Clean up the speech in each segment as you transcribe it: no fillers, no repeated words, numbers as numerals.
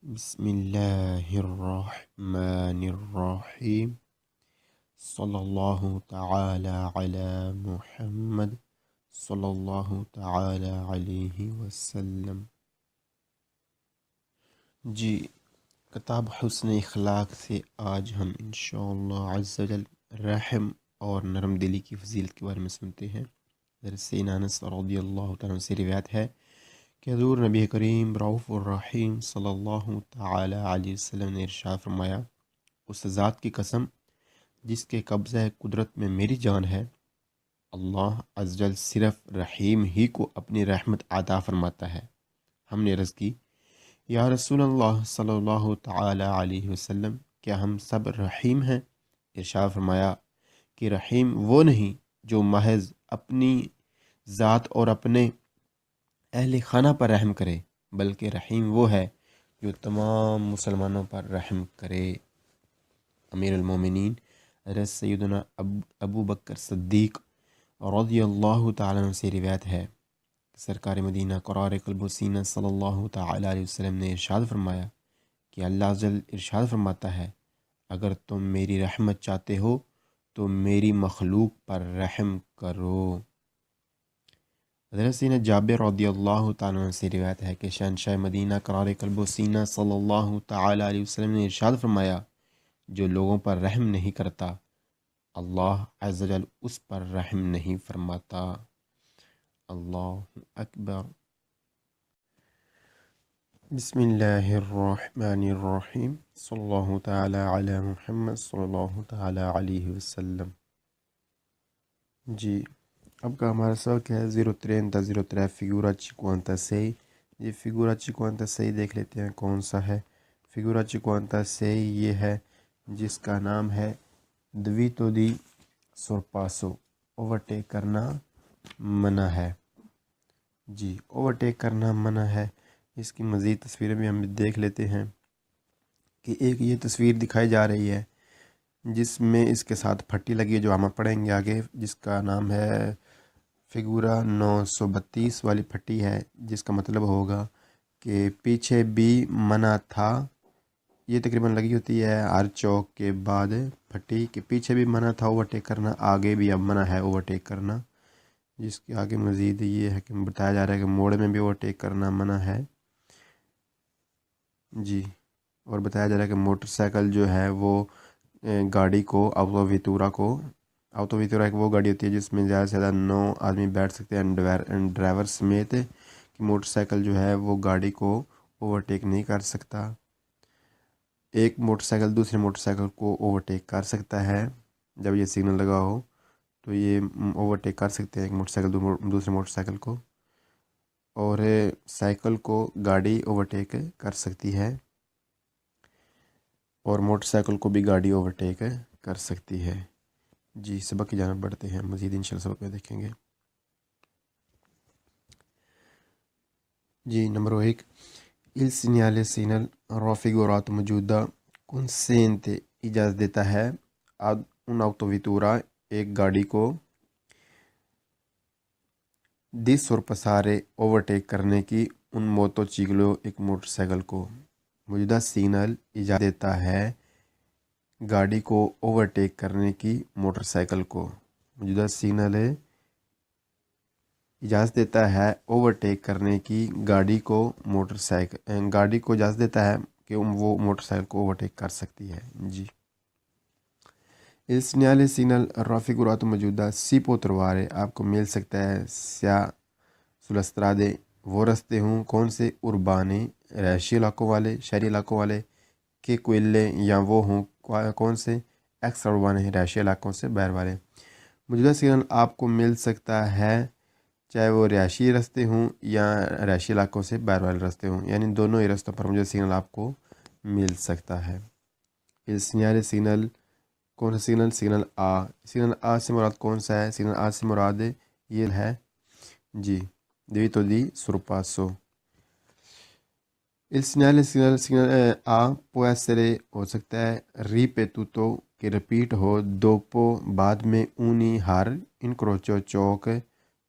بسم اللہ الرحمن الرحیم صلی اللہ تعالی علی محمد صلی اللہ تعالی علیہ وسلم۔ جی، کتاب حسن اخلاق سے آج ہم انشاءاللہ عز و جل رحم اور نرم دلی کی فضیلت کے بارے میں سنتے ہیں۔ حضرت سیدنا انس رضی اللہ تعالیٰ عنہ سے روایت ہے کہ حضور نبی کریم رؤوف الرحیم صلی اللہ تعالی علیہ وسلم نے ارشاد فرمایا، اس ذات کی قسم جس کے قبضہ قدرت میں میری جان ہے، اللہ عز و جل صرف رحیم ہی کو اپنی رحمت عطا فرماتا ہے۔ ہم نے عرض کی، یا رسول اللہ صلی اللہ تعالی علیہ وسلم، کیا ہم سب رحیم ہیں؟ ارشاد فرمایا کہ رحیم وہ نہیں جو محض اپنی ذات اور اپنے اہل خانہ پر رحم کرے، بلکہ رحیم وہ ہے جو تمام مسلمانوں پر رحم کرے۔ امیر المومنین حضرت سیدنا ابو بکر صدیق رضی اللہ تعالیٰ عنہ سے روایت ہے کہ سرکار مدینہ قرار قلب و سینہ صلی اللہ تعالیٰ علیہ وسلم نے ارشاد فرمایا کہ اللہ عز و جل ارشاد فرماتا ہے، اگر تم میری رحمت چاہتے ہو تو میری مخلوق پر رحم کرو۔ حضرت سیدنا جابر رضی اللہ تعالیٰ عنہ سے روایت ہے کہ شہنشاہ مدینہ قرار قلب و سینہ صلی اللہ تعالیٰ علیہ وسلم نے ارشاد فرمایا، جو لوگوں پر رحم نہیں کرتا، اللہ عز و جل اس پر رحم نہیں فرماتا۔ اللہ اکبر۔ بسم اللہ الرحمن الرحیم صلی اللہ تعالی علی محمد صلی اللہ تعالی علیہ وسلم۔ جی، اب کا ہمارا سبق ہے 030 فigura 56۔ یہ فگورا 56 دیکھ لیتے ہیں کون سا ہے۔ فگورا 56 یہ ہے جس کا نام ہے دویتو دی سورپاسو، اوورٹیک کرنا منع ہے۔ جی، اوورٹیک کرنا منع ہے۔ اس کی مزید تصویریں بھی ہم دیکھ لیتے ہیں کہ ایک یہ تصویر دکھائی جا رہی ہے جس میں اس کے ساتھ پھٹی لگی ہے، جو ہم پڑھیں گے آگے، جس کا نام ہے فگورا 932 والی پھٹی ہے، جس کا مطلب ہوگا کہ پیچھے بھی منع تھا۔ یہ تقریباً لگی ہوتی ہے ہر چوک کے بعد پھٹی، کہ پیچھے بھی منع تھا اوورٹیک کرنا، آگے بھی اب منع ہے اوورٹیک کرنا۔ جس کے آگے مزید یہ ہے کہ بتایا جا رہا ہے کہ موڑ میں بھی اوورٹیک کرنا منع ہے۔ جی، اور بتایا جا رہا ہے کہ موٹر سائیکل جو ہے وہ گاڑی کو آٹو ویتورا ایک وہ گاڑی ہوتی ہے جس میں زیادہ سے زیادہ 9 آدمی بیٹھ سکتے ہیں ڈرائیور سمیت، کہ موٹر سائیکل جو ہے وہ گاڑی کو اوورٹیک نہیں کر سکتا۔ ایک موٹر سائیکل دوسرے موٹر سائیکل کو اوورٹیک کر سکتا ہے، جب یہ سگنل لگا ہو تو یہ اوورٹیک کر سکتے ہیں ایک موٹر سائیکل دوسرے موٹر سائیکل کو، اور سائیکل کو گاڑی اوورٹیک کر سکتی ہے، اور موٹر سائیکل کو بھی گاڑی اوورٹیک کر سکتی ہے۔ جی، سبق کی جانب بڑھتے ہیں، مزید انشاءاللہ سبق میں دیکھیں گے۔ جی، number 1، il segnale segnal raffigurato موجودہ consente اجازت دیتا ہے ad un'autovettura ایک گاڑی کو di sorpassare اوورٹیک کرنے کی un motociclo ایک موٹر سائیکل کو۔ موجودہ سگنل اجازت دیتا ہے گاڑی کو اوورٹیک کرنے کی موٹر سائیکل کو۔ موجودہ سگنل اجازت دیتا ہے اوورٹیک کرنے کی گاڑی کو اجازت دیتا ہے کہ وہ موٹر سائیکل کو اوورٹیک کر سکتی ہے۔ جی، il segnale signal raffigurato موجودہ سی پوتروارے آپ کو مل سکتا ہے سیا سلسترادے وہ رستے ہوں کون سے اربانے رہائشی علاقوں والے، شہری علاقوں والے، کہ کوئلے یا وہ ہوں کون سے ایکس اربانے رہائشی علاقوں سے باہر والے۔ موجودہ سگنل آپ کو مل سکتا ہے چاہے وہ رہائشی رستے ہوں یا رہائشی علاقوں سے باہر والے رستے ہوں، یعنی دونوں ہی رستوں پر موجودہ سگنل آپ کو مل سکتا ہے۔ اس سگنل کون سا سگنل؟ سگنل آ سے مراد کون سا ہے؟ سگنل آ سے مراد یہ ہے جی دیویتو دی سورپاسو۔ il segnale A può essere ہو سکتا ہے ripetuto کہ رپیٹ ہو dopo بعد میں اونی ہر incrocio چوک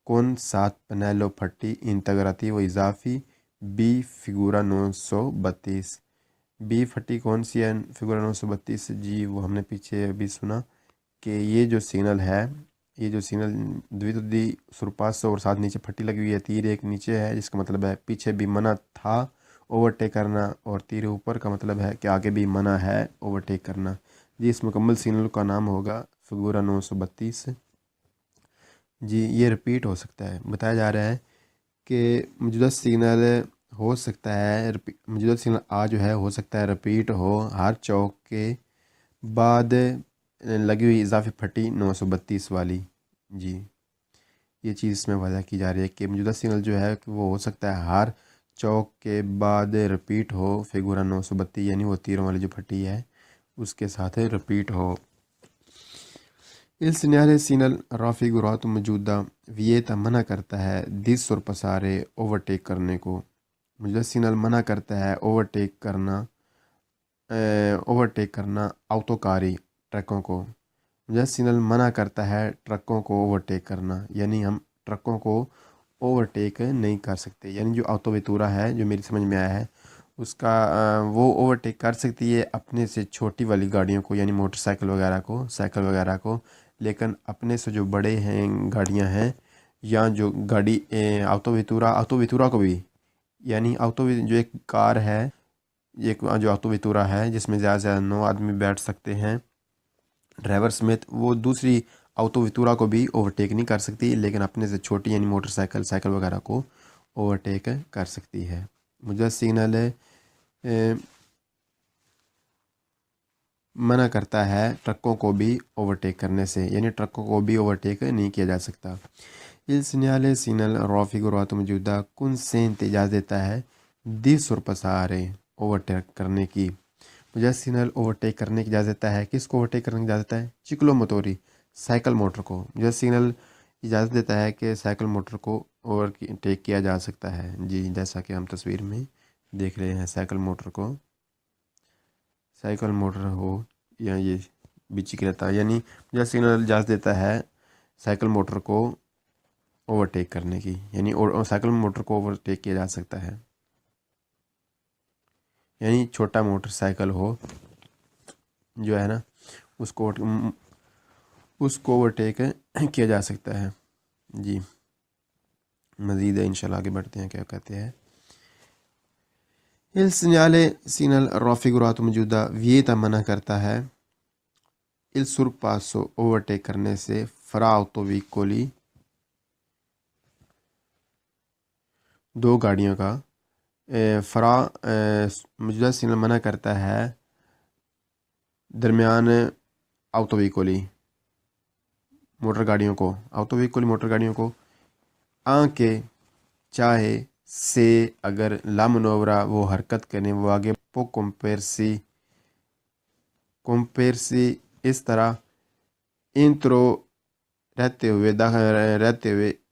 con 7 پنیلو پھٹی integrativo اضافی B figura 932 بی پھٹی کون سی ہے فگور 932؟ جی وہ ہم نے پیچھے ابھی سنا کہ یہ جو سگنل ہے، یہ جو سگنل دویتودی سرپاس اور ساتھ نیچے پھٹی لگی ہوئی ہے، تیر ایک نیچے ہے جس کا مطلب ہے پیچھے بھی منع تھا اوورٹیک کرنا، اور تیر اوپر کا مطلب ہے کہ آگے بھی منع ہے اوورٹیک کرنا۔ جی اس مکمل سگنل کا نام ہوگا فگورہ 932۔ جی یہ رپیٹ ہو سکتا ہے، بتایا جا رہا ہے کہ موجودہ سگنل ہو سکتا ہے موجودہ سگنل آ جو ہے ہو سکتا ہے رپیٹ ہو ہر چوک کے بعد لگی ہوئی اضافی پھٹی 932 والی۔ جی یہ چیز اس میں وضع کی جا رہی ہے کہ موجودہ سگنل جو ہے کہ وہ ہو سکتا ہے ہر چوک کے بعد رپیٹ ہو فگورہ 932، یعنی وہ تیروں والی جو پھٹی ہے اس کے ساتھ رپیٹ ہو۔ Il segnale سینل رافی گرات موجودہ ویتا منع کرتا ہے دس اور پسارے اوورٹیک کرنے کو۔ موجودہ سینل منع کرتا ہے اوورٹیک کرنا آوتوکاری ٹرکوں کو۔ موجودہ سینل منع کرتا ہے ٹرکوں کو اوورٹیک کرنا، یعنی ہم ٹرکوں کو اوورٹیک نہیں کر سکتے، یعنی جو آٹو ویتورا ہے جو میری سمجھ میں آیا ہے اس کا وہ اوورٹیک کر سکتی ہے اپنے سے چھوٹی والی گاڑیوں کو، یعنی موٹر سائیکل وغیرہ کو، سائیکل وغیرہ کو، لیکن اپنے سے جو بڑے ہیں گاڑیاں ہیں یا جو گاڑی آٹو ویتورا کو بھی، یعنی جو ایک کار ہے، ایک جو آٹو ویتورا ہے جس میں زیادہ سے زیادہ 9 آدمی بیٹھ سکتے ہیں ڈرائیور سمیت، وہ دوسری آٹو ویتورا کو بھی اوورٹیک نہیں کر سکتی، لیکن اپنے سے چھوٹی یعنی موٹر سائیکل، سائیکل وغیرہ کو اوورٹیک کر سکتی ہے۔ مجھے سگنل منع کرتا ہے ٹرکوں کو بھی اوورٹیک کرنے سے، یعنی ٹرکوں کو بھی اوورٹیک نہیں کیا جا سکتا۔ Il segnale سینل رافیگورات موجودہ کن سینت اجازت دیتا ہے دی سرپسارے اوورٹیک کرنے کی۔ مجھے سینل اوورٹیک کرنے کی اجازت دیتا ہے، کس کو اوورٹیک کرنے کی اجازت دیتا ہے؟ چکلو موتوری سائیکل موٹر کو۔ مجھے سگنل اجازت دیتا ہے کہ سائیکل موٹر کو اوورٹیک کیا جا سکتا ہے۔ جی جیسا کہ ہم تصویر میں دیکھ رہے ہیں سائیکل موٹر کو، سائیکل موٹر ہو یا یہ بچکلتا، یعنی مجھے سگنل اجازت دیتا ہے سائیکل موٹر کو اوورٹیک کرنے کی، یعنی سائیکل موٹر کو اوورٹیک کیا جا سکتا ہے، یعنی چھوٹا موٹر سائیکل ہو جو ہے نا اس کو اوورٹیک کیا جا سکتا ہے۔ جی مزید انشاءاللہ آگے بڑھتے ہیں، کیا کہتے ہیں۔ Il segnale سینل رافیگورات موجودہ ویتا منع کرتا ہے il sorpasso اوورٹیک کرنے سے فرا autovicoli دو گاڑیوں کا۔ فرا موجودہ سگنل منع کرتا ہے درمیان آٹو ویکولی موٹر گاڑیوں کو، آٹو ویکولی موٹر گاڑیوں کو، کے چاہے سے اگر لا منورا وہ حرکت کریں، وہ آگے پو کمپیرسی اس طرح انترو رہتے ہوئے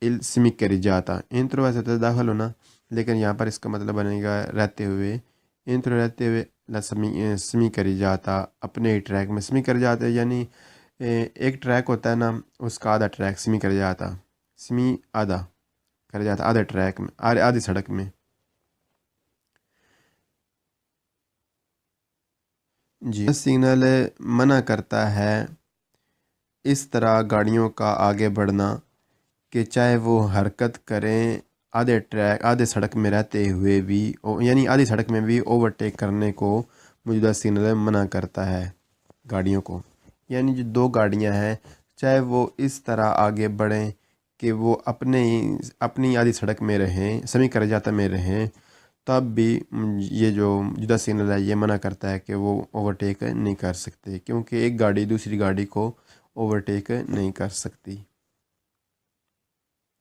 ال سمک کری جاتا۔ انترو ویسے تو داخل ہونا، لیکن یہاں پر اس کا مطلب بنے گا رہتے ہوئے، انترو رہتے ہوئے سمی کری جاتا، اپنے ٹریک میں سمی کر جاتے، یعنی ایک ٹریک ہوتا ہے نا اس کا آدھا ٹریک سمی کر جاتا، سمی آدھا کر جاتا آدھے ٹریک میں، آدھی سڑک میں۔ جی سگنل منع کرتا ہے اس طرح گاڑیوں کا آگے بڑھنا کہ چاہے وہ حرکت کریں آدھے سڑک میں رہتے ہوئے بھی، یعنی آدھی سڑک میں بھی اوورٹیک کرنے کو موجودہ سگنل منع کرتا ہے گاڑیوں کو، یعنی جو دو گاڑیاں ہیں چاہے وہ اس طرح آگے بڑھیں کہ وہ اپنی آدھی سڑک میں رہیں، سمی کر جاتا میں رہیں، تب بھی یہ جو موجودہ سگنل ہے یہ منع کرتا ہے کہ وہ اوورٹیک نہیں کر سکتے، کیونکہ ایک گاڑی دوسری گاڑی کو اوورٹیک نہیں کر سکتی،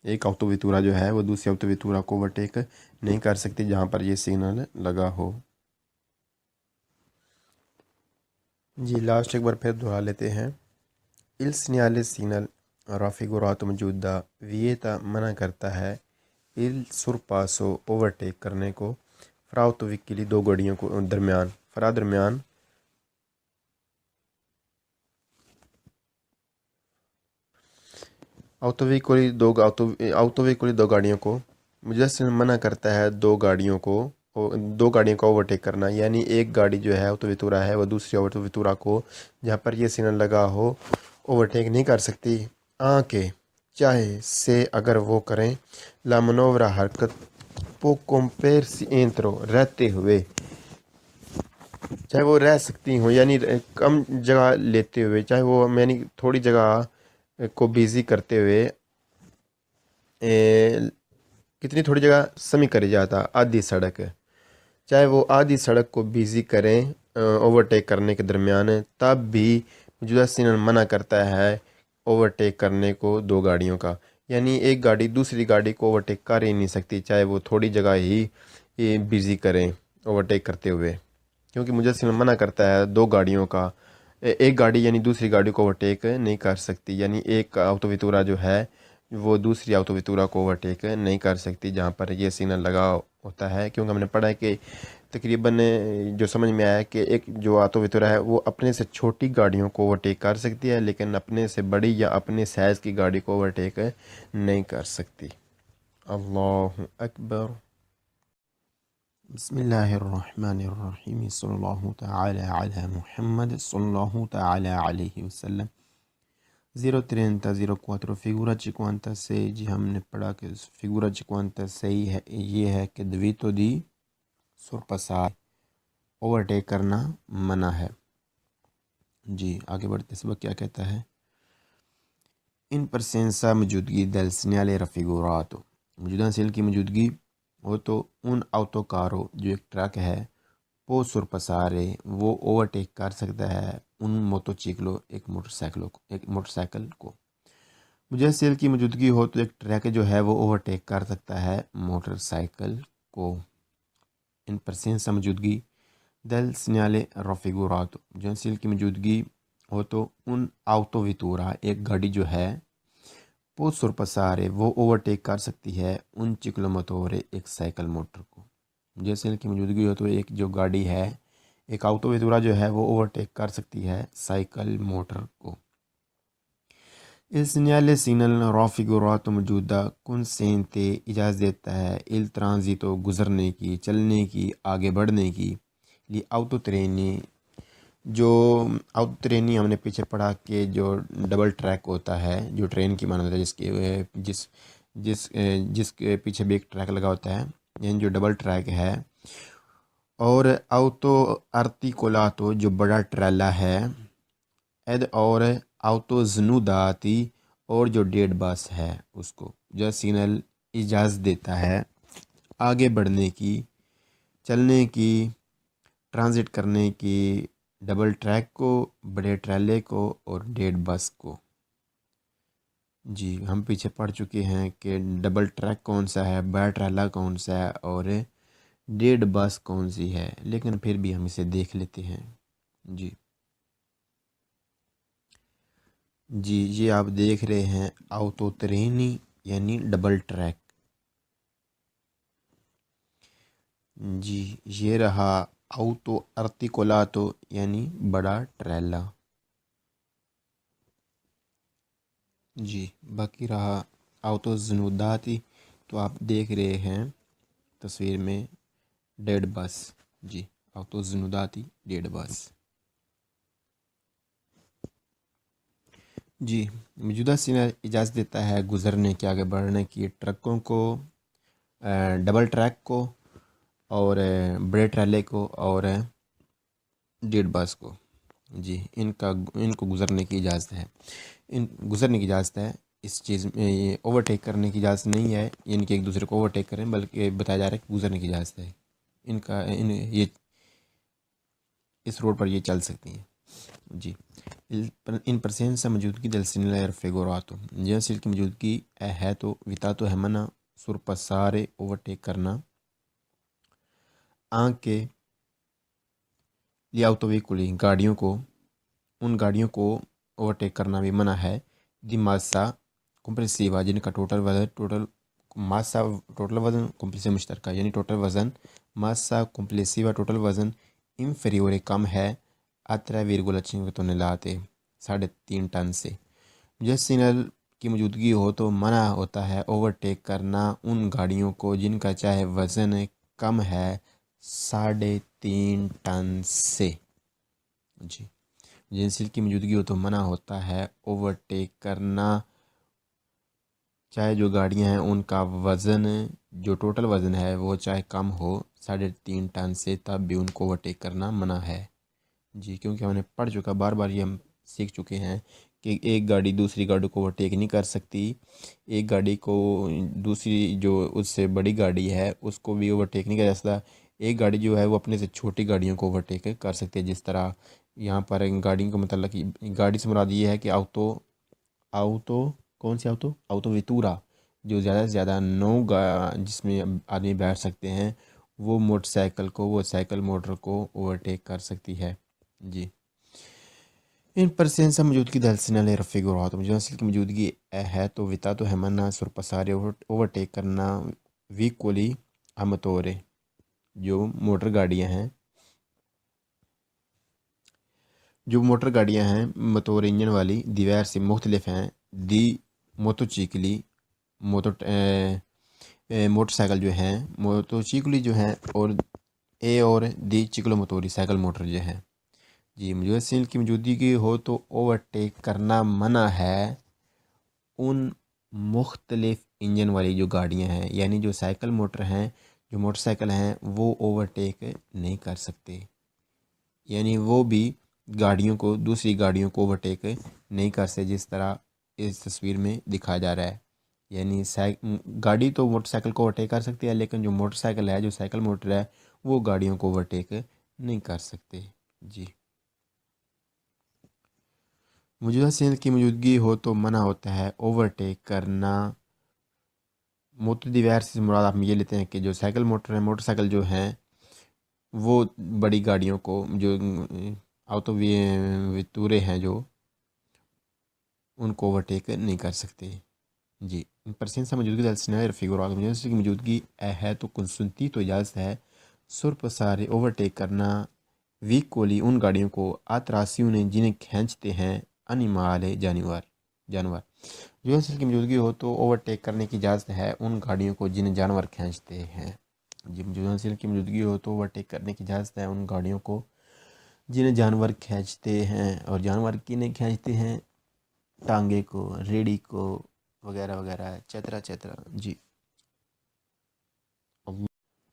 ایک آٹو ویتورا جو ہے وہ دوسری آٹو ویتورا کو اوورٹیک نہیں کر سکتی جہاں پر یہ سگنل لگا ہو۔ جی لاسٹ ایک بار پھر دہرا لیتے ہیں۔ Il segnale سینل رافیگورات موجودہ ویتا منع کرتا ہے il sorpasso اوورٹیک کرنے کو فرا autovicoli دو گاڑیوں کو درمیان، فرا درمیان آٹو ویکولی دو گاڑیوں کو، موجودہ سگنل منع کرتا ہے دو گاڑیوں کو دو گاڑیوں کو اوورٹیک کرنا، یعنی ایک گاڑی جو ہے آٹو ویتورا ہے وہ دوسری آٹو ویتورا کو جہاں پر یہ سگنل لگا ہو اوورٹیک نہیں کر سکتی، آنکہ چاہے سے اگر وہ کریں لا منورا حرکت پو کمپیر سی انترو رہتے ہوئے، چاہے وہ رہ سکتی ہوں یعنی کم جگہ لیتے ہوئے، چاہے وہ یعنی تھوڑی جگہ کو بیزی کرتے ہوئے، کتنی تھوڑی جگہ سمی کری جاتا آدھی سڑک، چاہے وہ آدھی سڑک کو بیزی کریں اوورٹیک کرنے کے درمیان، تب بھی موجودہ سگنل منع کرتا ہے اوورٹیک کرنے کو دو گاڑیوں کا، یعنی ایک گاڑی دوسری گاڑی کو اوورٹیک کر ہی نہیں سکتی چاہے وہ تھوڑی جگہ ہی بیزی کریں اوورٹیک کرتے ہوئے، کیونکہ مجھے سگنل منع کرتا ہے دو گاڑیوں کا، ایک گاڑی یعنی دوسری گاڑی کو اوورٹیک نہیں کر سکتی، یعنی ایک آٹو ویتورا جو ہے وہ دوسری آٹو ویتورا کو اوورٹیک نہیں کر سکتی جہاں پر یہ سگنل لگا ہوتا ہے، کیونکہ ہم نے پڑھا ہے کہ تقریباً جو سمجھ میں آیا کہ ایک جو آٹو ویتورا ہے وہ اپنے سے چھوٹی گاڑیوں کو اوورٹیک کر سکتی ہے لیکن اپنے سے بڑی یا اپنے سائز کی گاڑی کو اوورٹیک نہیں کر سکتی۔ اللہ اکبر۔ بسم اللہ الرحمن الرحیم، صلی اللہ تعالی علی محمد صلی اللہ تعالی علیہ وسلم۔ 030 فigura 56 جی ہم نے پڑھا کہ فigura 56 ہے یہ ہے کہ دویتو دی سورپسار اوورٹیک کرنا منع ہے۔ جی آگے بڑھتے سبق کیا کہتا ہے، ان پرسینسا موجودگی del segnale raffigurato، موجودہ سیل کی موجودگی ہو تو ان آٹو کارو جو ایک ٹرک ہے پو سورپسارے وہ اوورٹیک کر سکتا ہے ان موٹوچیکلو ایک موٹر سائیکل کو، موجودہ سیل کی موجودگی ہو تو ایک ٹرک جو ہے وہ اوورٹیک کر سکتا ہے موٹر سائیکل کو۔ ان پرسینسا موجودگی del segnale raffigurato، جو سیل کی موجودگی ہو تو ان آٹو ویتورا ایک گاڑی جو ہے پو سورپسارے وہ اوورٹیک کر سکتی ہے ان چکلو موتورے ایک سائیکل موٹر کو، جو سیل کی موجودگی ہو تو ایک جو گاڑی ہے ایک آٹو ویتورا جو ہے وہ اوورٹیک کر سکتی ہے سائیکل موٹر کو۔ il segnale سگنل raffigurato موجودہ کنسینتے اجازت دیتا ہے il transito گزرنے کی، چلنے کی، آگے بڑھنے کی، لی آٹو ٹرینی جو آٹو ٹرینی ہم نے پیچھے پڑھا کہ جو ڈبل ٹریک ہوتا ہے جو ٹرین کی مانند ہے جس کے پیچھے بھی ایک ٹریک لگا ہوتا ہے، یعنی جو ڈبل ٹریک ہے، اور آٹو ارتیکولاتو جو بڑا ٹریلا ہے، ایڈ اور آٹو زنوداتی اور جو ڈیڈ باس ہے اس کو، جو سگنل اجازت دیتا ہے آگے بڑھنے کی، چلنے کی، ٹرانزٹ کرنے کی، ڈبل ٹریک کو، بڑے ٹریلے کو اور ڈیڈ بس کو۔ جی ہم پیچھے پڑھ چکے ہیں کہ ڈبل ٹریک کون سا ہے، بڑا ٹریلا کون سا ہے اور ڈیڈ بس کون سی ہے، لیکن پھر بھی ہم اسے دیکھ لیتے ہیں۔ جی یہ آپ دیکھ رہے ہیں آٹو ٹرینی یعنی ڈبل ٹریک۔ جی یہ رہا آٹو ارتیکولاتو یعنی بڑا ٹریلا۔ جی باقی رہا آٹو زنوداتی، تو آپ دیکھ رہے ہیں تصویر میں ڈیڈ بس۔ جی آٹو زنوداتی ڈیڈ بس۔ جی موجودہ سگنل اجازت دیتا ہے گزرنے کے، آگے بڑھنے کی، ٹرکوں کو، ڈبل ٹریک کو اور بڑے ٹریلے کو اور ڈیڈ بس کو۔ جی ان کو گزرنے کی اجازت ہے، گزرنے کی اجازت ہے، اس چیز میں یہ اوورٹیک کرنے کی اجازت نہیں ہے، ان کے ایک دوسرے کو اوورٹیک کریں، بلکہ بتایا جا رہا ہے کہ گزرنے کی اجازت ہے، یہ اس روڈ پر یہ چل سکتی ہیں۔ جی ان پرسینسا موجودگی del segnale raffigurato، جو سیل کی موجودگی ہے تو ویتاتو ہے منع سورپسارے اوورٹیک کرنا، آنکھ کے لی آٹو ویکولی گاڑیوں کو، ان گاڑیوں کو اوورٹیک کرنا بھی منع ہے، دی ماسا کمپریسیوا جن کا ٹوٹل وزن کمپلیسیوا مشترکہ یعنی ٹوٹل وزن، ماسا کمپلیسیوا ٹوٹل وزن، انفیریورے کم ہے، 3,5 ٹنلاتے 3.5 ٹن سے، جس سگنل کی موجودگی ہو تو منع ہوتا ہے اوورٹیک کرنا ان گاڑیوں کو جن کا چاہے وزن کم ہے 3.5 ٹن سے جی جنسل کی موجودگی ہو تو منع ہوتا ہے اوورٹیک کرنا، چاہے جو گاڑیاں ہیں ان کا وزن جو ٹوٹل وزن ہے وہ چاہے کم ہو 3.5 ٹن سے، تب بھی ان کو اوورٹیک کرنا منع ہے جی، کیونکہ ہم نے پڑھ چکا، بار بار یہ ہم سیکھ چکے ہیں کہ ایک گاڑی دوسری گاڑی کو اوورٹیک نہیں کر سکتی، ایک گاڑی کو دوسری جو اس سے بڑی گاڑی ہے اس کو بھی اوورٹیک نہیں کر سکتا، ایک گاڑی جو ہے وہ اپنے سے چھوٹی گاڑیوں کو اوورٹیک کر سکتی ہے، جس طرح یہاں پر گاڑیوں کا متعلق گاڑی سے مراد یہ ہے کہ آؤتو کون سی آؤتو ویتورا، جو زیادہ سے زیادہ 9 جس میں آدمی بیٹھ سکتے ہیں، وہ موٹر سائیکل کو، وہ سائیکل موٹر کو اوورٹیک کر سکتی ہے جی۔ ان پرسینس موجودگی دل سنالے رفیق اور ہاتھ مجھے کی موجودگی ہے تو وتا تو ہے منا سرپسارے اوورٹیک کرنا ویکولی امتورے، جو موٹر گاڑیاں ہیں موٹر انجن والی دیوار سے مختلف ہیں، دی موتو چیکلی موٹر سائیکل جو ہیں، موتو چیکلی جو ہیں، اور دی چکلو موتوری سائیکل موٹر جو ہیں جی۔ مجوسین کی موجودگی ہو تو اوورٹیک کرنا منع ہے ان مختلف انجن والی جو گاڑیاں ہیں، یعنی جو سائیکل موٹر ہیں، جو موٹر سائیکل ہیں وہ اوورٹیک نہیں کر سکتے، یعنی وہ بھی دوسری گاڑیوں کو اوورٹیک نہیں کر سکتے، جس طرح اس تصویر میں دکھایا جا رہا ہے، یعنی گاڑی تو موٹر سائیکل کو اوورٹیک کر سکتی ہے، لیکن جو موٹر سائیکل ہے، جو سائیکل موٹر ہے، وہ گاڑیوں کو اوورٹیک نہیں کر سکتے جی۔ موجودہ سیل کی موجودگی ہو تو منع ہوتا ہے اوورٹیک کرنا، موٹر دیوار سے مراد آپ یہ لیتے ہیں کہ جو سائیکل موٹر ہیں، موٹر سائیکل جو ہیں وہ بڑی گاڑیوں کو، جو آؤتو ویتورے ہیں، جو ان کو اوورٹیک نہیں کر سکتے جی۔ پرسینسا موجودگی دلسنائے رفیق اور کی موجودگی ہے تو کنسنتی تو اجازت ہے سرپسارے اوورٹیک کرنا ویکولی ان گاڑیوں کو آتراسیوں نے جنہیں کھینچتے ہیں انیمال جانور جو انسل کی موجودگی ہو تو اوورٹیک کرنے کی اجازت ہے ان گاڑیوں کو جنہیں جانور کھینچتے ہیں جی۔ جو انسل کی موجودگی ہو تو اوورٹیک کرنے کی اجازت ہے ان گاڑیوں کو جنہیں جانور کھینچتے ہیں، اور جانور کنہیں کھینچتے ہیں، ٹانگے کو، ریڑھی کو، وغیرہ وغیرہ، چترا جی۔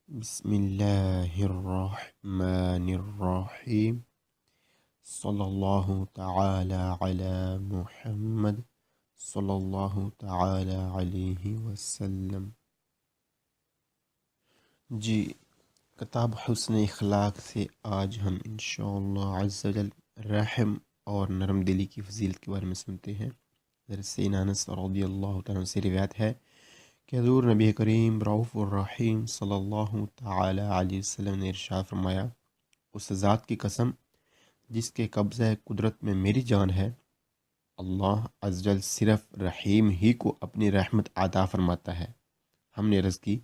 بسم اللہ الرحمن الرحیم، صلی اللہ تعالی علی محمد صلی اللہ تعالی علیہ وسلم جی۔ کتاب حسن اخلاق سے آج ہم انشاءاللہ عز و جل رحم اور نرم دلی کی فضیلت کے بارے میں سنتے ہیں۔ حضرت سیدنا انس رضی اللہ تعالیٰ سے روایت ہے کہ حضور نبی کریم رؤوف الرحیم صلی اللہ تعالی علیہ وسلم نے ارشاد فرمایا، اس ذات کی قسم جس کے قبضہ قدرت میں میری جان ہے، اللہ عز و جل صرف رحیم ہی کو اپنی رحمت عطا فرماتا ہے۔ ہم نے عرض کی،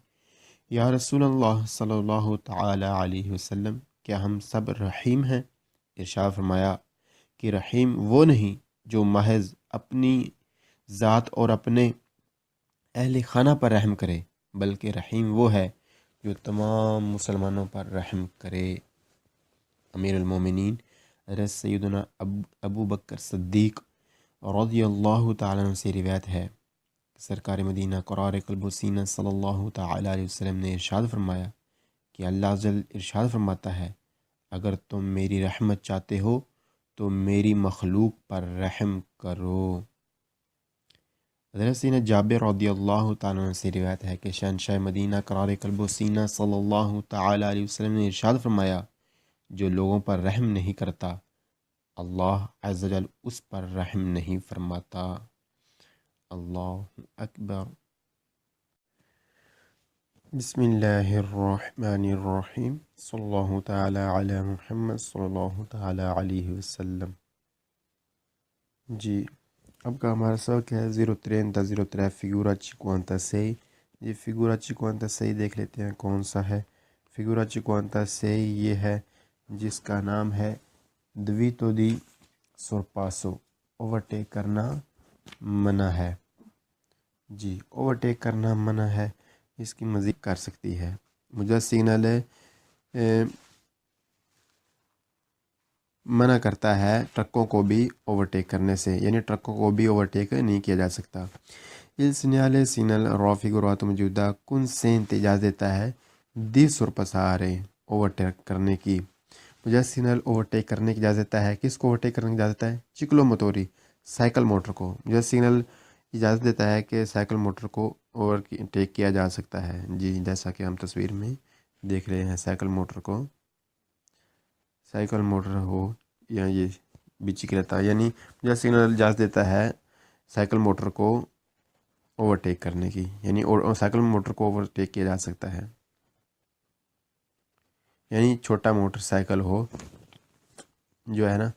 یا رسول اللہ صلی اللہ تعالی علیہ وسلم، کیا ہم سب رحیم ہیں؟ ارشاد فرمایا کہ رحیم وہ نہیں جو محض اپنی ذات اور اپنے اہل خانہ پر رحم کرے، بلکہ رحیم وہ ہے جو تمام مسلمانوں پر رحم کرے۔ امیر المومنین حضرت سیدنا ابو بکر صدیق رضی اللہ تعالیٰ عنہ سے روایت ہے، سرکار مدینہ قرار قلب و سینہ صلی اللہ تعالی علیہ وسلم نے ارشاد فرمایا کہ اللہ عز و جل ارشاد فرماتا ہے، اگر تم میری رحمت چاہتے ہو تو میری مخلوق پر رحم کرو۔ حضرت سیدنا جابر رضی اللہ تعالیٰ عنہ سے روایت ہے کہ شہنشاہ مدینہ قرار قلب و سینہ صلی اللہ تعالی علیہ وسلم نے ارشاد فرمایا، جو لوگوں پر رحم نہیں کرتا، اللہ عز و جل اس پر رحم نہیں فرماتا۔ اللہ اکبر۔ بسم اللہ الرحمن الرحیم، صلی اللہ تعالی علی محمد صلی اللہ تعالی علیہ وسلم جی۔ اب کا ہمارا سبق ہے 03 فigura 56۔ یہ فگورا 56 دیکھ لیتے ہیں کون سا ہے۔ فگورا 56 یہ ہے جس کا نام ہے دویتو دی سورپاسو، اوورٹیک کرنا منع ہے جی۔ اوورٹیک کرنا منع ہے، اس کی مزید کر سکتی ہے۔ مجھے سگنل ہے منع کرتا ہے ٹرکوں کو بھی اوورٹیک کرنے سے، یعنی ٹرکوں کو بھی اوورٹیک نہیں کیا جا سکتا۔ Il segnale raffigurato موجودہ consente اجازت دیتا ہے di sorpassare اوورٹیک کرنے کی، مجھے سگنل اوورٹیک کرنے کی اجازت دیتا ہے۔ کس کو اوورٹیک کرنے کی اجازت دیتا ہے؟ چکلو موتوری، سائیکل موٹر کو۔ مجھے سگنل اجازت دیتا ہے کہ سائیکل موٹر کو اوورٹیک کیا جا سکتا ہے، جی جیسا کہ ہم تصویر میں دیکھ رہے ہیں سائیکل موٹر کو، سائیکل موٹر ہو یا یہ بچکلتا، یعنی مجھے سگنل اجازت دیتا ہے سائیکل موٹر کو اوورٹیک کرنے کی، یعنی سائیکل موٹر کو اوورٹیک کیا جا سکتا ہے، یعنی چھوٹا موٹر سائیکل ہو جو ہے نا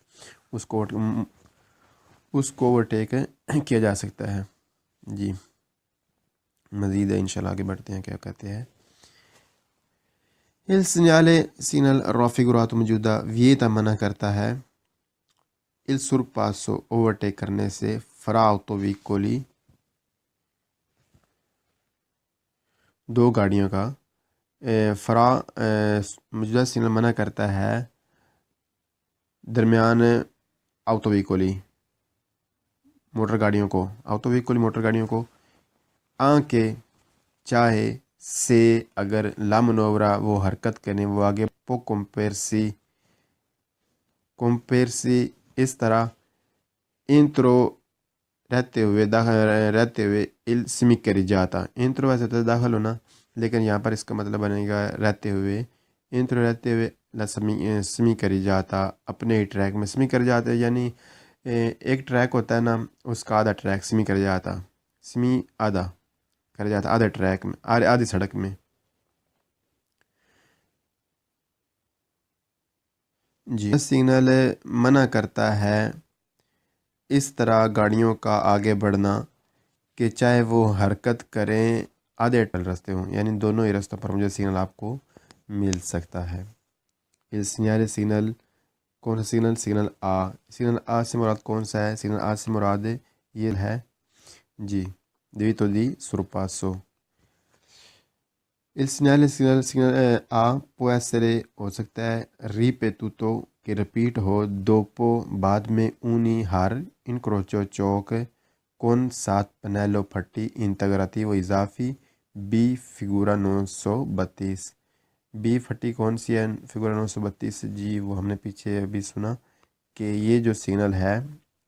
اس کو اوورٹیک کیا جا سکتا ہے۔ جی مزید انشاءاللہ آگے بڑھتے ہیں، کیا کہتے ہیں۔ Il segnale signal raffigurato موجودہ vieta منع کرتا ہے il sorpasso اوورٹیک کرنے سے fra autoveicoli دو گاڑیوں کا، فرا موجودہ سگنل منع کرتا ہے درمیان آؤٹو ویکولی موٹر گاڑیوں کو، آؤٹو ویکولی موٹر گاڑیوں کو، کے چاہے سے اگر لا منورا وہ حرکت کریں، وہ آگے پو کمپیرسی اس طرح انترو رہتے ہوئے ال سمک کری جاتا، انترو ویسے تو داخل ہونا، لیکن یہاں پر اس کا مطلب بنے گا رہتے ہوئے، انترو رہتے ہوئے سمی کری جاتا، اپنے ہی ٹریک میں سمی کر جاتے، یعنی ایک ٹریک ہوتا ہے نا، اس کا آدھا ٹریک سمی کر جاتا، سمی آدھا کر جاتا، آدھے ٹریک میں، آدھی سڑک میں۔ جی سگنل منع کرتا ہے اس طرح گاڑیوں کا آگے بڑھنا کہ چاہے وہ حرکت کریں آدھے راستے ہوں، یعنی دونوں ہی راستوں پر مجھے سگنل آپ کو مل سکتا ہے۔ اس سگنل کون سا سگنل؟ سگنل سگنل سے مراد کون سا ہے؟ سگنل سے مراد یہ ہے جی دیویتو دی سورپاسو۔ Il segnale A può essere ہو سکتا ہے ripetuto کہ رپیٹ ہو dopo بعد میں اونی ہر incrocio چوک con سات پنیلو پھٹی integrativo اضافی بی فگورا 932 بی پھٹی کون سی ہے فگورا 932؟ جی وہ ہم نے پیچھے ابھی سنا کہ یہ جو سگنل ہے،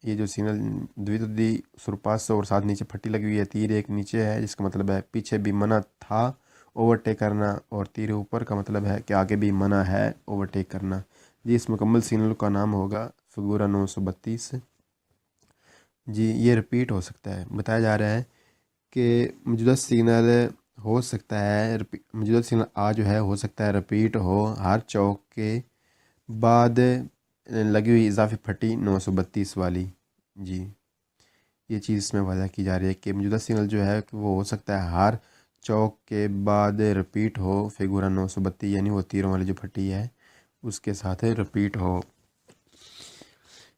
یہ جو سگنل دویتو دی سورپاسو اور ساتھ نیچے پھٹی لگی ہوئی ہے، تیر ایک نیچے ہے جس کا مطلب ہے پیچھے بھی منع تھا اوورٹیک کرنا، اور تیر اوپر کا مطلب ہے کہ آگے بھی منع ہے اوورٹیک کرنا۔ جی اس مکمل سگنل کا نام ہوگا فگورا 932۔ جی یہ رپیٹ ہو سکتا ہے، بتایا جا رہا ہے کہ موجودہ سگنل ہو سکتا ہے موجودہ سگنل جو ہے ہو سکتا ہے رپیٹ ہو ہر چوک کے بعد لگی ہوئی اضافی پھٹی 932 والی۔ جی یہ چیز اس میں وضع کی جا رہی ہے کہ موجودہ سگنل جو ہے کہ وہ ہو سکتا ہے ہر چوک کے بعد رپیٹ ہو فگورا 932، یعنی وہ تیروں والی جو پھٹی ہے اس کے ساتھ رپیٹ ہو۔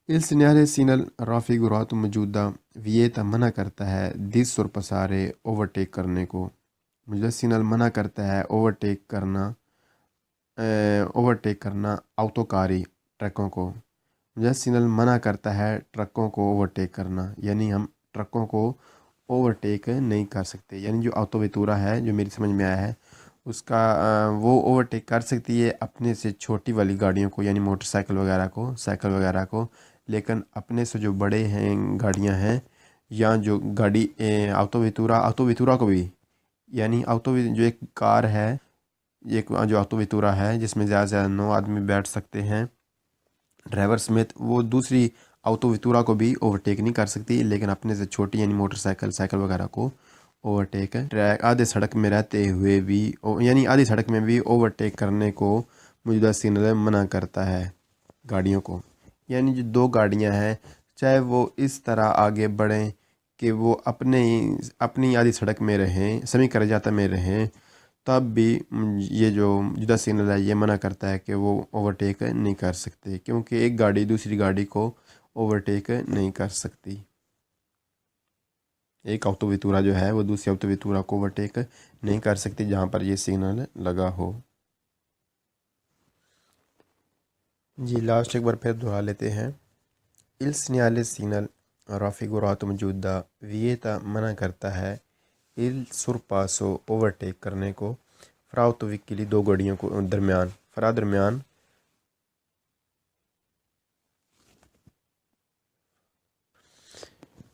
Il segnale signal raffigurato موجودہ vieta منع کرتا ہے di sorpassare اوورٹیک کرنے کو، موجودہ سگنل منع کرتا ہے اوورٹیک کرنا آوتوکاری ٹرکوں کو، موجودہ سگنل منع کرتا ہے ٹرکوں کو اوورٹیک کرنا، یعنی ہم ٹرکوں کو اوورٹیک نہیں کر سکتے، یعنی جو آٹو ویتورا ہے جو میری سمجھ میں آیا ہے اس کا وہ اوورٹیک کر سکتی ہے اپنے سے چھوٹی والی گاڑیوں کو، یعنی موٹر سائیکل وغیرہ کو، سائیکل وغیرہ کو، لیکن اپنے سے جو بڑے ہیں گاڑیاں ہیں یا جو گاڑی آٹو ویتورا کو بھی، یعنی جو ایک کار ہے، ایک جو آٹو ویتورا ہے جس میں زیادہ سے زیادہ 9 آدمی بیٹھ سکتے ہیں ڈرائیور سمیت، وہ دوسری آٹو ویتورا کو بھی اوورٹیک نہیں کر سکتی، لیکن اپنے سے چھوٹی یعنی موٹر سائیکل وغیرہ کو اوورٹیک آدھے سڑک میں رہتے ہوئے بھی، یعنی آدھی سڑک میں بھی اوورٹیک کرنے کو موجودہ سگنل منع کرتا ہے گاڑیوں کو، یعنی جو دو گاڑیاں ہیں چاہے وہ اس طرح آگے بڑھیں کہ وہ اپنی آدھی سڑک میں رہیں، سمی کر جاتا میں رہیں، تب بھی یہ جو موجودہ سگنل ہے یہ منع کرتا ہے کہ وہ اوورٹیک نہیں کر سکتے، کیونکہ ایک گاڑی دوسری گاڑی کو اوورٹیک نہیں کر سکتی، ایک آٹو ویتورا جو ہے وہ دوسری آٹو ویتورا کو اوورٹیک نہیں کر سکتی جہاں پر یہ سگنل لگا ہو۔ جی لاسٹ ایک بار پھر دہرا لیتے ہیں. Il segnale segnal raffigurato موجودہ ویتا منع کرتا ہے il sorpasso اوورٹیک کرنے کو fra autoveicoli دو گاڑیوں کو درمیان درمیان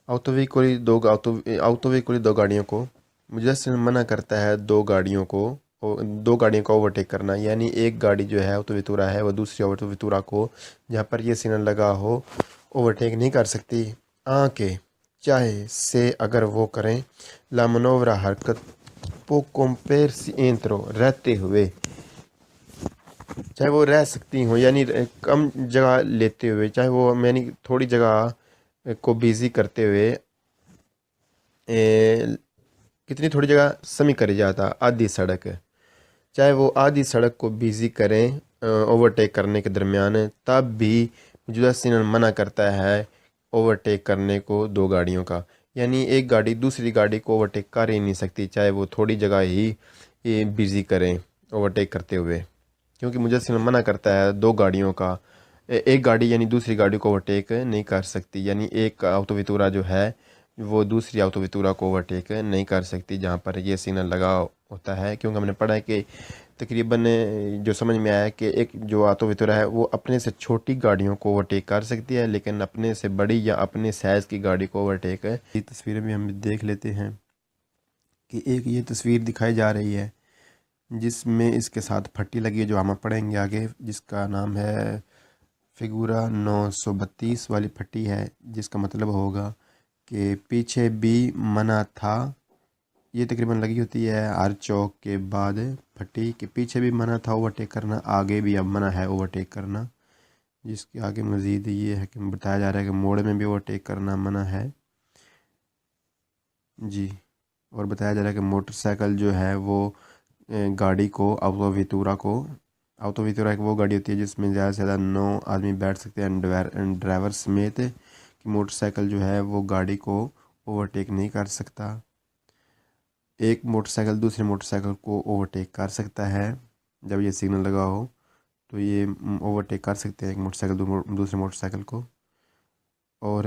autoveicoli دو گاڑیوں کو مجسم منع کرتا ہے دو گاڑیوں کو اوورٹیک کرنا. یعنی ایک گاڑی جو ہے اوتوویتورا ہے وہ دوسری اوتوویتورا کو جہاں پر یہ سگنل لگا ہو اوورٹیک نہیں کر سکتی. آنکہ چاہے سے اگر وہ کریں لا منورا حرکت پو کمپیرسی انترو رہتے ہوئے چاہے وہ رہ سکتی ہوں یعنی کم جگہ لیتے ہوئے چاہے وہ یعنی تھوڑی جگہ کو بیزی کرتے ہوئے کتنی تھوڑی جگہ سمی کری جاتا آدھی سڑک چاہے وہ آدھی سڑک کو بیزی کریں اوورٹیک کرنے کے درمیان تب بھی موجودہ سگنل منع کرتا ہے اوورٹیک کرنے کو دو گاڑیوں کا. یعنی ایک گاڑی دوسری گاڑی کو اوورٹیک کر ہی نہیں سکتی چاہے وہ تھوڑی جگہ ہی بیزی کریں اوورٹیک کرتے ہوئے کیونکہ مجھے سگنل منع کرتا ہے دو گاڑیوں کا. ایک گاڑی یعنی دوسری گاڑی کو اوورٹیک نہیں کر سکتی. یعنی ایک آٹوویتورا جو ہے وہ دوسری آٹوویتورا کو اوورٹیک نہیں کر سکتی جہاں پر یہ سگنل لگا ہوتا ہے. کیونکہ ہم نے پڑھا ہے کہ تقریباً جو سمجھ میں آیا کہ ایک جو آٹوویتورا ہے وہ اپنے سے چھوٹی گاڑیوں کو اوورٹیک کر سکتی ہے لیکن اپنے سے بڑی یا اپنے سائز کی گاڑی کو اوورٹیک. یہ تصویریں بھی ہم دیکھ لیتے ہیں کہ ایک یہ تصویر دکھائی جا رہی ہے جس میں اس کے ساتھ پھٹی لگی ہے جو ہم پڑھیں گے آگے جس کا نام ہے فگورا 932 والی پھٹی ہے جس کا مطلب ہوگا کہ پیچھے بھی منع تھا. یہ تقریباً لگی ہوتی ہے ہر چوک کے بعد پھٹی کہ پیچھے بھی منع تھا اوورٹیک کرنا آگے بھی اب منع ہے اوورٹیک کرنا. جس کے آگے مزید یہ ہے کہ بتایا جا رہا ہے کہ موڑ میں بھی اوورٹیک کرنا منع ہے. جی اور بتایا جا رہا ہے کہ موٹر سائیکل جو ہے وہ گاڑی کو آٹوویتورا ایک وہ گاڑی ہوتی ہے جس میں زیادہ سے زیادہ 9 آدمی بیٹھ سکتے ہیں ڈرائیور سمیت کہ موٹر سائیکل جو ہے وہ گاڑی کو اوورٹیک نہیں کر سکتا. ایک موٹر سائیکل دوسرے موٹر سائیکل کو اوورٹیک کر سکتا ہے جب یہ سگنل لگا ہو تو یہ اوورٹیک کر سکتے ہیں ایک موٹر سائیکل دوسرے موٹر سائیکل کو اور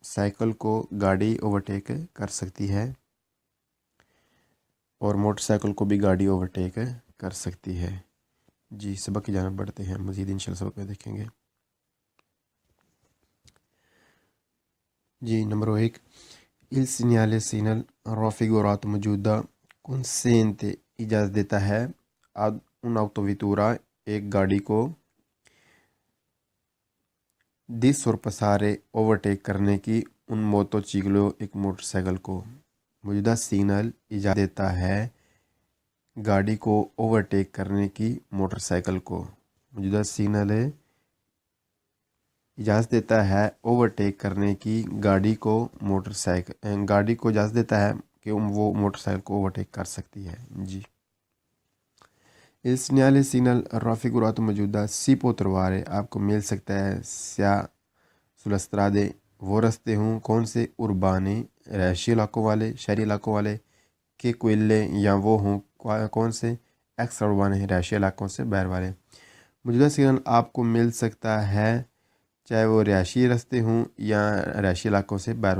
سائیکل کو گاڑی اوورٹیک کر سکتی ہے اور موٹر سائیکل کو بھی گاڑی اوورٹیک کر سکتی ہے. جی سبق کی جانب بڑھتے ہیں مزید انشاءاللہ سبق میں دیکھیں گے. جی number 1 il segnale segnal raffigurato موجودہ consente اجازت دیتا ہے un autovettura ایک گاڑی کو di sorpassare اوورٹیک کرنے کی un motociclo ایک موٹر سائیکل کو. موجودہ سگنل اجازت دیتا ہے گاڑی کو اوورٹیک کرنے کی موٹر سائیکل کو. موجودہ سگنل اجازت دیتا ہے اوورٹیک کرنے کی گاڑی کو اجازت دیتا ہے کہ وہ موٹر سائیکل کو اوورٹیک کر سکتی ہے. جی اس segnale segnal raffigurato موجودہ سی پوتروارے آپ کو مل سکتا ہے سیا سلسترادے وہ رستے ہوں کون سے اربانے رہائشی علاقوں والے شہری علاقوں والے کہ کوئلے یا وہ ہوں کون سے ایکس اربانے رہائشی علاقوں سے باہر والے. موجودہ سگنل آپ کو مل سکتا ہے چاہے وہ رہائشی رستے ہوں یا رہائشی علاقوں سے باہر